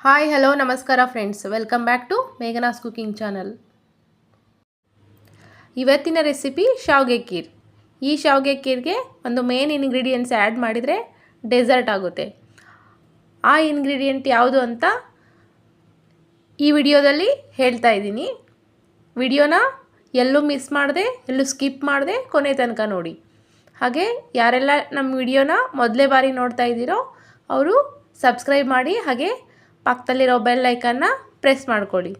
Hi hello ನಮಸ್ಕಾರ friends, welcome back to Meghana's cooking channel. ಇವತ್ತಿನ recipe ಶಾವಿಗೆ ಖೀರ್. ಈ ಶಾವಿಗೆ ಖೀರ್ಗೆ ಒಂದು ಮೇನ್ ಇಂಗ್ರೀಡಿಯೆಂಟ್ಸ್ ಆ್ಯಡ್ ಮಾಡಿದರೆ ಡೆಸರ್ಟ್ ಆಗುತ್ತೆ. ಆ ಇಂಗ್ರೀಡಿಯೆಂಟ್ ಯಾವುದು ಅಂತ ಈ ವಿಡಿಯೋದಲ್ಲಿ ಹೇಳ್ತಾ ಇದ್ದೀನಿ. ವಿಡಿಯೋನ ಎಲ್ಲೂ ಮಿಸ್ ಮಾಡದೆ, ಎಲ್ಲೂ ಸ್ಕಿಪ್ ಮಾಡದೆ ಕೊನೆ ತನಕ ನೋಡಿ. ಹಾಗೆ ಯಾರೆಲ್ಲ ನಮ್ಮ ವಿಡಿಯೋನ ಮೊದಲೇ ಬಾರಿ ನೋಡ್ತಾ ಇದ್ದೀರೋ ಅವರು ಸಬ್ಸ್ಕ್ರೈಬ್ ಮಾಡಿ, ಹಾಗೆ ಪಕ್ಕದಲ್ಲಿರೋ ಬೆಲ್ ಐಕನ್ನ ಪ್ರೆಸ್ ಮಾಡ್ಕೊಳ್ಳಿ.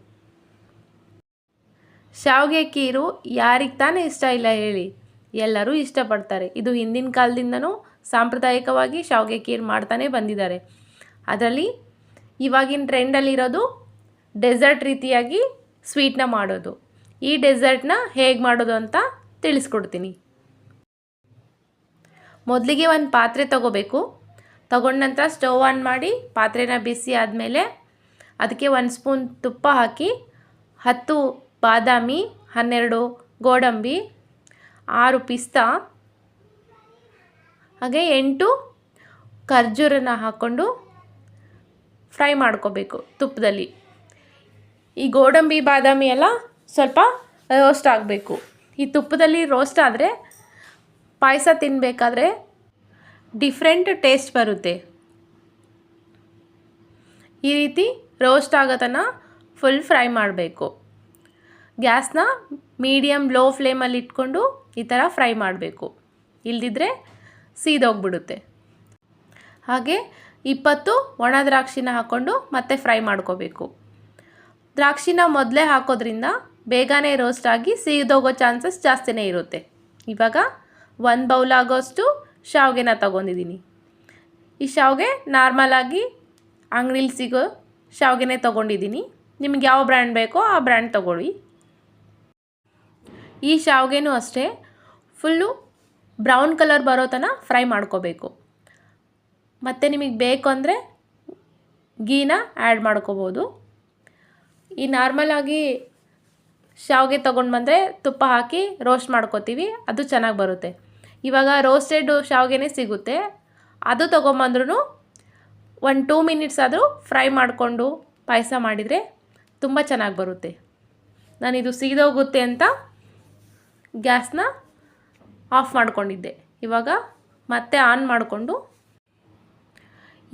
ಶಾವಿಗೆ ಖೀರು ಯಾರಿಗೆ ತಾನೇ ಇಷ್ಟ ಇಲ್ಲ ಹೇಳಿ, ಎಲ್ಲರೂ ಇಷ್ಟಪಡ್ತಾರೆ. ಇದು ಹಿಂದಿನ ಕಾಲದಿಂದನೂ ಸಾಂಪ್ರದಾಯಿಕವಾಗಿ ಶಾವಿಗೆ ಖೀರು ಮಾಡ್ತಾನೆ ಬಂದಿದ್ದಾರೆ. ಅದರಲ್ಲಿ ಇವಾಗಿನ ಟ್ರೆಂಡಲ್ಲಿರೋದು ಡೆಸರ್ಟ್ ರೀತಿಯಾಗಿ ಸ್ವೀಟ್ನ ಮಾಡೋದು. ಈ ಡೆಸರ್ಟ್ನ ಹೇಗೆ ಮಾಡೋದು ಅಂತ ತಿಳಿಸ್ಕೊಡ್ತೀನಿ. ಮೊದಲಿಗೆ ಒಂದು ಪಾತ್ರೆ ತಗೋಬೇಕು. ತಗೊಂಡ ನಂತರ ಸ್ಟವ್ ಆನ್ ಮಾಡಿ ಪಾತ್ರೆನ ಬಿಸಿ ಆದಮೇಲೆ ಅದಕ್ಕೆ 1 ಸ್ಪೂನ್ ತುಪ್ಪ ಹಾಕಿ 10 ಬಾದಾಮಿ, 12 ಗೋಡಂಬಿ, 6 ಪಿಸ್ತಾ, ಹಾಗೆ 8 ಖರ್ಜೂರನ ಹಾಕ್ಕೊಂಡು ಫ್ರೈ ಮಾಡ್ಕೋಬೇಕು ತುಪ್ಪದಲ್ಲಿ. ಈ ಗೋಡಂಬಿ ಬಾದಾಮಿ ಎಲ್ಲ ಸ್ವಲ್ಪ ರೋಸ್ಟ್ ಆಗಬೇಕು. ಈ ತುಪ್ಪದಲ್ಲಿ ರೋಸ್ಟ್ ಆದರೆ ಪಾಯಸ ತಿನ್ನಬೇಕಾದ್ರೆ ಡಿಫ್ರೆಂಟ್ ಟೇಸ್ಟ್ ಬರುತ್ತೆ. ಈ ರೀತಿ ರೋಸ್ಟ್ ಆಗೋತನ ಫುಲ್ ಫ್ರೈ ಮಾಡಬೇಕು. ಗ್ಯಾಸ್ನ ಮೀಡಿಯಮ್ ಲೋ ಫ್ಲೇಮಲ್ಲಿ ಇಟ್ಕೊಂಡು ಈ ಥರ ಫ್ರೈ ಮಾಡಬೇಕು, ಇಲ್ದಿದ್ರೆ ಸೀದೋಗ್ಬಿಡುತ್ತೆ. ಹಾಗೆ 20 ಒಣ ದ್ರಾಕ್ಷಿನ ಹಾಕ್ಕೊಂಡು ಮತ್ತೆ ಫ್ರೈ ಮಾಡ್ಕೋಬೇಕು. ದ್ರಾಕ್ಷಿನ ಮೊದಲೇ ಹಾಕೋದ್ರಿಂದ ಬೇಗನೆ ರೋಸ್ಟ್ ಆಗಿ ಸೀದೋಗೋ ಚಾನ್ಸಸ್ ಜಾಸ್ತಿನೇ ಇರುತ್ತೆ. ಇವಾಗ 1 ಬೌಲ್ ಆಗೋಷ್ಟು ಶಾವಿಗೆನ ತೊಗೊಂಡಿದ್ದೀನಿ. ಈ ಶಾವಿಗೆ ನಾರ್ಮಲಾಗಿ ಅಂಗಡಿಲಿ ಸಿಗೋ ಶಾವಿಗೆನೇ ತೊಗೊಂಡಿದ್ದೀನಿ. ನಿಮ್ಗೆ ಯಾವ ಬ್ರ್ಯಾಂಡ್ ಬೇಕೋ ಆ ಬ್ರ್ಯಾಂಡ್ ತೊಗೊಳ್ಳಿ. ಈ ಶಾವಿಗೆನೂ ಅಷ್ಟೇ ಫುಲ್ಲು ಬ್ರೌನ್ ಕಲರ್ ಬರೋ ತನಕ ಫ್ರೈ ಮಾಡ್ಕೋಬೇಕು. ಮತ್ತು ನಿಮಗೆ ಬೇಕು ಅಂದರೆ ಗೀನ ಆ್ಯಡ್ ಮಾಡ್ಕೋಬೋದು. ಈ ನಾರ್ಮಲಾಗಿ ಶಾವಿಗೆ ತೊಗೊಂಡು ಬಂದರೆ ತುಪ್ಪ ಹಾಕಿ ರೋಸ್ಟ್ ಮಾಡ್ಕೋತೀವಿ, ಅದು ಚೆನ್ನಾಗಿ ಬರುತ್ತೆ. ಇವಾಗ ರೋಸ್ಟೆಡ್ ಶಾವಿಗೆನೇ ಸಿಗುತ್ತೆ, ಅದು ತೊಗೊಂಬಂದ್ರೂ 1-2 ಮಿನಿಟ್ಸ್ ಆದರೂ ಫ್ರೈ ಮಾಡಿಕೊಂಡು ಪಾಯಸ ಮಾಡಿದರೆ ತುಂಬ ಚೆನ್ನಾಗಿ ಬರುತ್ತೆ. ನಾನಿದು ಸೀದೋಗುತ್ತೆ ಅಂತ ಗ್ಯಾಸ್ನ ಆಫ್ ಮಾಡ್ಕೊಂಡಿದ್ದೆ. ಇವಾಗ ಮತ್ತೆ ಆನ್ ಮಾಡಿಕೊಂಡು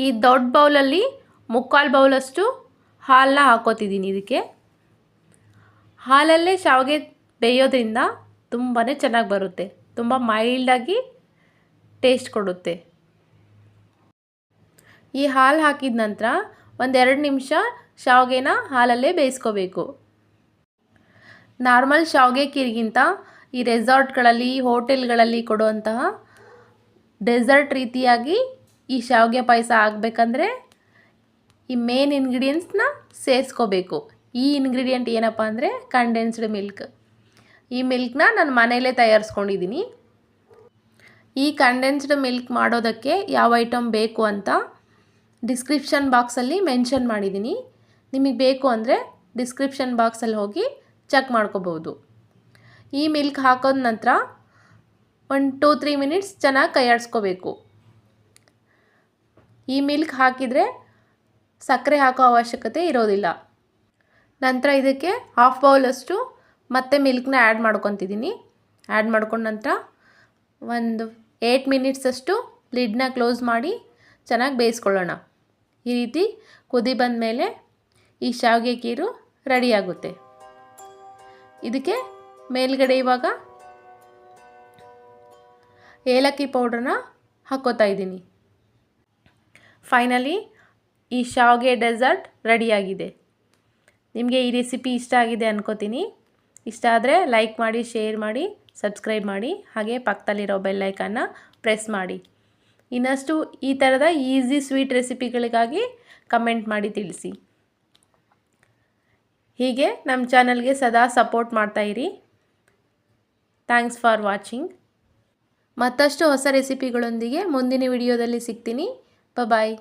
ಈ ದೊಡ್ಡ ಬೌಲಲ್ಲಿ 3/4 ಬೌಲಷ್ಟು ಹಾಲನ್ನ ಹಾಕ್ಕೋತಿದ್ದೀನಿ. ಇದಕ್ಕೆ ಹಾಲಲ್ಲೇ ಶಾವಿಗೆ ಬೇಯೋದ್ರಿಂದ ತುಂಬಾ ಚೆನ್ನಾಗಿ ಬರುತ್ತೆ, ತುಂಬ ಮೈಲ್ಡಾಗಿ ಟೇಸ್ಟ್ ಕೊಡುತ್ತೆ. ಈ ಹಾಲು ಹಾಕಿದ ನಂತರ 1-2 ನಿಮಿಷ ಶಾವಿಗೆನ ಹಾಲಲ್ಲೇ ಬೇಯಿಸ್ಕೋಬೇಕು. ನಾರ್ಮಲ್ ಶಾವಿಗೆ ಖೀರ್ಗಿಂತ ಈ ರೆಸಾರ್ಟ್ಗಳಲ್ಲಿ, ಹೋಟೆಲ್ಗಳಲ್ಲಿ ಕೊಡುವಂತಹ ಡೆಸರ್ಟ್ ರೀತಿಯಾಗಿ ಈ ಶಾವಿಗೆ ಪಾಯಸ ಆಗಬೇಕಂದ್ರೆ ಈ ಮೇನ್ ಇಂಗ್ರೀಡಿಯೆಂಟ್ಸ್ನ ಸೇರಿಸ್ಕೋಬೇಕು. ಈ ಇಂಗ್ರೀಡಿಯೆಂಟ್ ಏನಪ್ಪ ಅಂದರೆ ಕಂಡೆನ್ಸ್ಡ್ ಮಿಲ್ಕ್. ಈ ಮಿಲ್ಕ್ನ ನಾನು ಮನೆಯಲ್ಲೇ ತಯಾರಿಸ್ಕೊಂಡಿದ್ದೀನಿ. ಈ ಕಂಡೆನ್ಸ್ಡ್ ಮಿಲ್ಕ್ ಮಾಡೋದಕ್ಕೆ ಯಾವ ಐಟಮ್ ಬೇಕು ಅಂತ ಡಿಸ್ಕ್ರಿಪ್ಷನ್ ಬಾಕ್ಸಲ್ಲಿ ಮೆನ್ಷನ್ ಮಾಡಿದ್ದೀನಿ. ನಿಮಗೆ ಬೇಕು ಅಂದರೆ ಡಿಸ್ಕ್ರಿಪ್ಷನ್ ಬಾಕ್ಸಲ್ಲಿ ಹೋಗಿ ಚೆಕ್ ಮಾಡ್ಕೋಬೋದು. ಈ ಮಿಲ್ಕ್ ಹಾಕೋದ ನಂತರ 1-2-3 ಮಿನಿಟ್ಸ್ ಚೆನ್ನಾಗಿ ಕೈಯಾಡಿಸ್ಕೋಬೇಕು. ಈ ಮಿಲ್ಕ್ ಹಾಕಿದರೆ ಸಕ್ಕರೆ ಹಾಕೋ ಅವಶ್ಯಕತೆ ಇರೋದಿಲ್ಲ. ನಂತರ ಇದಕ್ಕೆ 1/2 ಬೌಲಷ್ಟು ಮತ್ತೆ ಮಿಲ್ಕ್ನ ಆ್ಯಡ್ ಮಾಡ್ಕೊತಿದ್ದೀನಿ. ಆ್ಯಡ್ ಮಾಡ್ಕೊಂಡ ನಂತರ 8 ಮಿನಿಟ್ಸಷ್ಟು ಲಿಡ್ನ ಕ್ಲೋಸ್ ಮಾಡಿ ಚೆನ್ನಾಗಿ ಬೇಯಿಸ್ಕೊಳ್ಳೋಣ. ಈ ರೀತಿ ಕುದಿ ಬಂದ ಮೇಲೆ ಈ ಶಾವಿಗೆ ಖೀರು ರೆಡಿಯಾಗುತ್ತೆ. ಇದಕ್ಕೆ ಮೇಲ್ಗಡೆ ಇವಾಗ ಏಲಕ್ಕಿ ಪೌಡ್ರನ್ನ ಹಾಕ್ಕೋತಾ ಇದ್ದೀನಿ. ಫೈನಲಿ ಈ ಶಾವಿಗೆ ಡೆಸರ್ಟ್ ರೆಡಿಯಾಗಿದೆ. ನಿಮಗೆ ಈ ರೆಸಿಪಿ ಇಷ್ಟ ಆಗಿದೆ ಅನ್ಕೋತೀನಿ. ಇಷ್ಟ ಆದರೆ ಲೈಕ್ ಮಾಡಿ, ಶೇರ್ ಮಾಡಿ, ಸಬ್ಸ್ಕ್ರೈಬ್ ಮಾಡಿ, ಹಾಗೆ ಪಕ್ಕದಲ್ಲಿರೋ ಬೆಲ್ ಐಕನ್ನ ಪ್ರೆಸ್ ಮಾಡಿ. ಇನ್ನಷ್ಟು ಈ ಥರದ ಈಸಿ ಸ್ವೀಟ್ ರೆಸಿಪಿಗಳಿಗಾಗಿ ಕಮೆಂಟ್ ಮಾಡಿ ತಿಳಿಸಿ. ಹೀಗೆ ನಮ್ಮ ಚಾನಲ್ಗೆ ಸದಾ ಸಪೋರ್ಟ್ ಮಾಡ್ತಾಯಿರಿ. Thanks for watching. ಮತ್ತಷ್ಟು ಹೊಸ ರೆಸಿಪಿಗಳೊಂದಿಗೆ ಮುಂದಿನ ವಿಡಿಯೋದಲ್ಲಿ ಸಿಗ್ತೀನಿ. ಬಾಯ್.